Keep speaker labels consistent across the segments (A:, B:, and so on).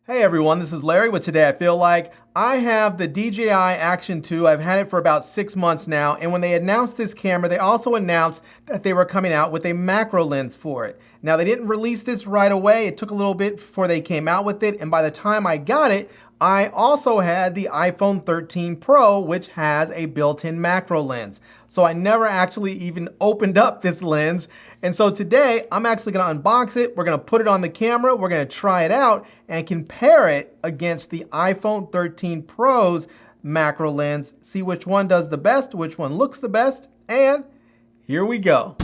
A: Hey everyone, this is Larry with Today I Feel Like. I have the DJI Action 2. I've had it for about 6 months now, and when they announced this camera, they also announced that they were coming out with a macro lens for it. Now, they didn't release this right away. It took a little bit before they came out with it, and by the time I got it, I also had the iPhone 13 Pro, which has a built-in macro lens. So I never actually even opened up this lens. And so today, I'm actually gonna unbox it. We're gonna put it on the camera. We're gonna try it out and compare it against the iPhone 13 Pro's macro lens. See which one does the best, which one looks the best, and here we go.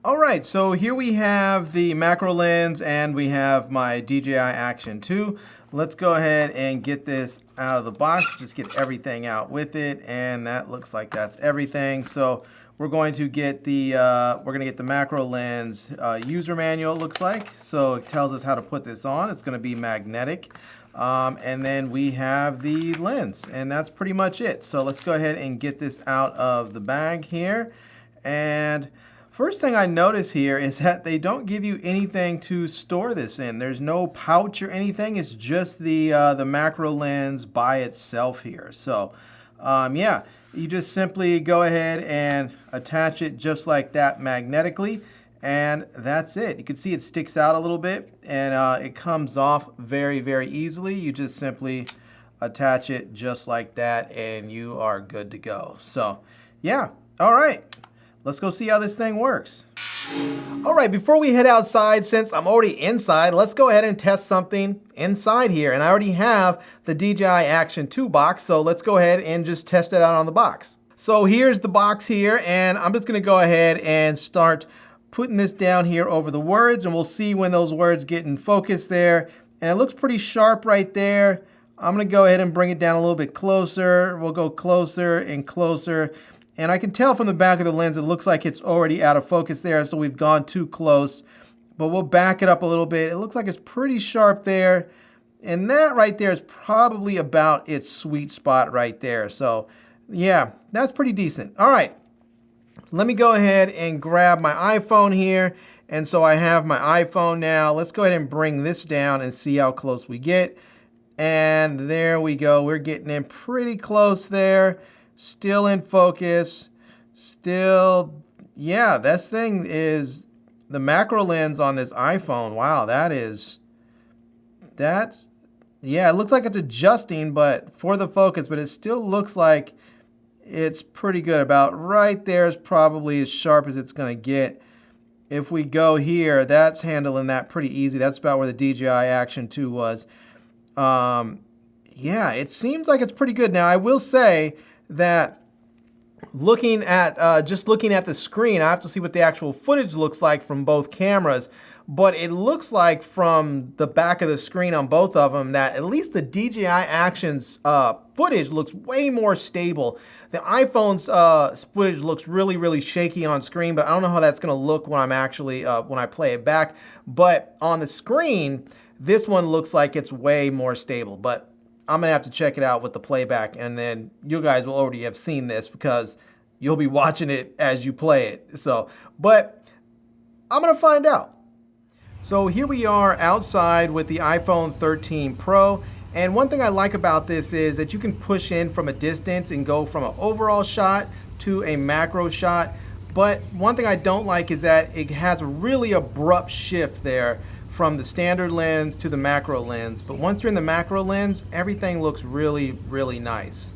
A: All right, so here we have the macro lens and we have my DJI Action 2. Let's go ahead and get this out of the box, just get everything out with it, and that looks like that's everything. So we're going to get the macro lens user manual, it looks like. So it tells us how to put this on. It's going to be magnetic. And then we have the lens, and that's pretty much it. So let's go ahead and get this out of the bag here. And first thing I notice here is that they don't give you anything to store this in. There's no pouch or anything. It's just the macro lens by itself here. So yeah, you just simply go ahead and attach it just like that magnetically, and that's it. You can see it sticks out a little bit, and it comes off very, very easily. You just simply attach it just like that, and you are good to go. So yeah, all right. Let's go see how this thing works. All right, before we head outside, since I'm already inside, let's go ahead and test something inside here. And I already have the DJI Action 2 box, so let's go ahead and just test it out on the box. So here's the box here, and I'm just gonna go ahead and start putting this down here over the words, and we'll see when those words get in focus there. And it looks pretty sharp right there. I'm gonna go ahead and bring it down a little bit closer. We'll go closer and closer. And I can tell from the back of the lens, it looks like it's already out of focus there, so we've gone too close. But we'll back it up a little bit. It looks like it's pretty sharp there. And that right there is probably about its sweet spot right there. So yeah, that's pretty decent. All right, let me go ahead and grab my iPhone here. And so I have my iPhone now. Let's go ahead and bring this down and see how close we get. And there we go. We're getting in pretty close there. Still in focus, still, yeah, this thing is, the macro lens on this iPhone, wow, yeah, it looks like it's adjusting but for the focus, but it still looks like it's pretty good. About right there is probably as sharp as it's gonna get. If we go here, that's handling that pretty easy. That's about where the DJI Action 2 was. Yeah, it seems like it's pretty good. Now, I will say that looking at the screen, I have to see what the actual footage looks like from both cameras, but it looks like from the back of the screen on both of them that at least the DJI Action's footage looks way more stable. The iPhone's footage looks really, really shaky on screen, but I don't know how that's gonna look when I'm actually, when I play it back. But on the screen, this one looks like it's way more stable, but I'm gonna have to check it out with the playback, and then you guys will already have seen this because you'll be watching it as you play it. So, but I'm gonna find out. So here we are outside with the iPhone 13 Pro, and one thing I like about this is that you can push in from a distance and go from an overall shot to a macro shot. But one thing I don't like is that it has a really abrupt shift there from the standard lens to the macro lens. But once you're in the macro lens, everything looks really, really nice.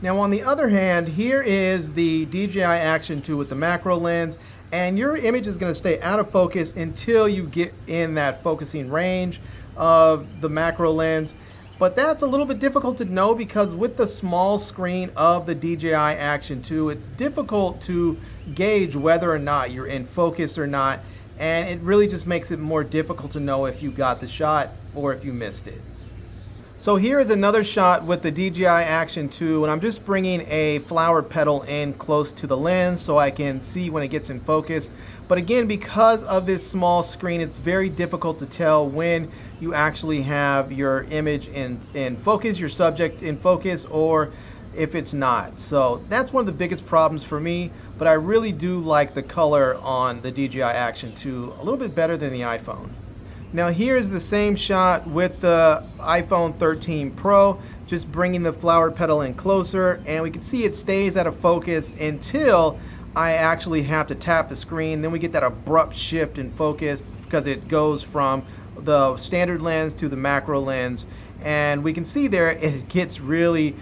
A: Now on the other hand, here is the DJI Action 2 with the macro lens, and your image is gonna stay out of focus until you get in that focusing range of the macro lens. But that's a little bit difficult to know because with the small screen of the DJI Action 2, it's difficult to gauge whether or not you're in focus or not. And it really just makes it more difficult to know if you got the shot or if you missed it. So here is another shot with the DJI Action 2, and I'm just bringing a flower petal in close to the lens so I can see when it gets in focus. But again, because of this small screen, it's very difficult to tell when you actually have your image in focus, your subject in focus, or if it's not. So that's one of the biggest problems for me. but I really do like the color on the DJI Action 2 a little bit better than the iPhone. Now here's the same shot with the iPhone 13 Pro, just bringing the flower petal in closer, and we can see it stays out of focus until I actually have to tap the screen. Then we get that abrupt shift in focus because it goes from the standard lens to the macro lens, and we can see there it gets really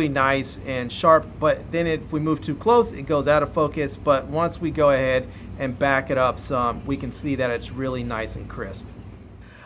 A: nice and sharp, but then if we move too close it goes out of focus. But once we go ahead and back it up some, we can see that it's really nice and crisp.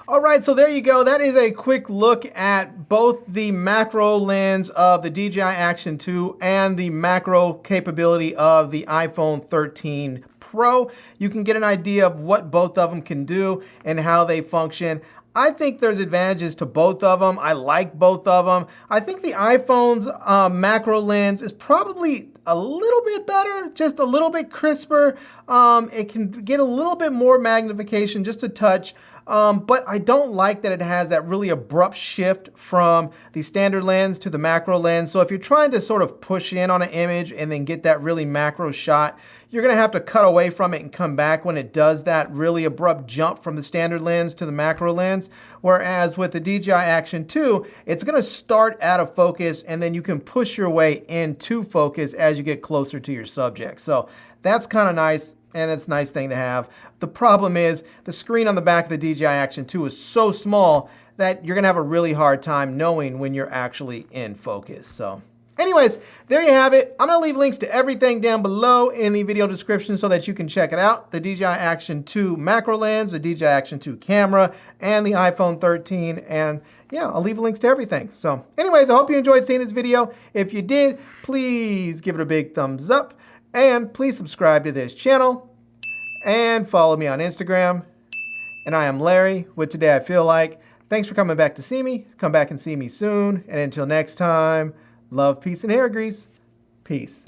A: Alright, so there you go. That is a quick look at both the macro lens of the DJI Action 2 and the macro capability of the iPhone 13 Pro. You can get an idea of what both of them can do and how they function. I think there's advantages to both of them. I like both of them. I think the iPhone's macro lens is probably a little bit better, just a little bit crisper. It can get a little bit more magnification, just a touch. But I don't like that it has that really abrupt shift from the standard lens to the macro lens. So if you're trying to sort of push in on an image and then get that really macro shot, you're going to have to cut away from it and come back when it does that really abrupt jump from the standard lens to the macro lens. Whereas with the DJI Action 2, it's going to start out of focus and then you can push your way into focus as you get closer to your subject. So that's kind of nice. And it's a nice thing to have. The problem is the screen on the back of the DJI Action 2 is so small that you're going to have a really hard time knowing when you're actually in focus. So anyways, there you have it. I'm going to leave links to everything down below in the video description so that you can check it out. The DJI Action 2 macro lens, the DJI Action 2 camera, and the iPhone 13. And yeah, I'll leave links to everything. So anyways, I hope you enjoyed seeing this video. If you did, please give it a big thumbs up. And please subscribe to this channel and follow me on Instagram. And I am Larry with Today I Feel Like. Thanks for coming back to see me. Come back and see me soon. And until next time, love, peace, and hair grease. Peace.